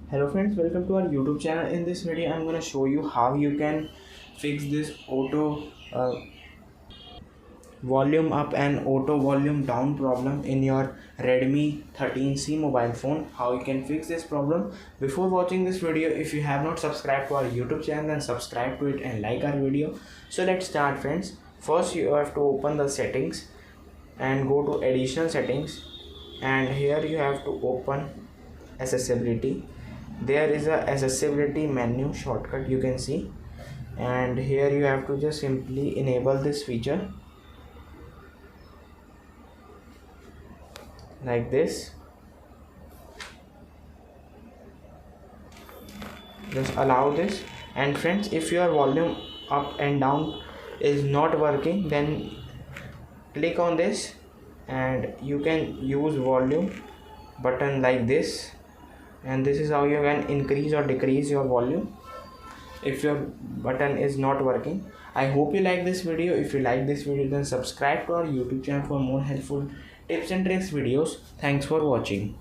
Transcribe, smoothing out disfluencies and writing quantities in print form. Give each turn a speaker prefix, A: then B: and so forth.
A: Hello friends, welcome to our YouTube channel. In this video I'm going to show you how you can fix this auto volume up and auto volume down problem in your Redmi 13c mobile phone. How you can fix this problem. Before watching this video, if you have not subscribed to our YouTube channel, then subscribe to it and like our video. So let's start friends. First you have to open the settings and go to additional settings, and here you have to open accessibility. There is a accessibility menu shortcut you can see, and here you have to just simply enable this feature like this. Just allow this, and friends, if your volume up and down is not working, then click on this and you can use volume button like this, and this is how you can increase or decrease your volume if your button is not working. I hope you like this video. If you like this video, then subscribe to our YouTube channel for more helpful tips and tricks videos. Thanks for watching.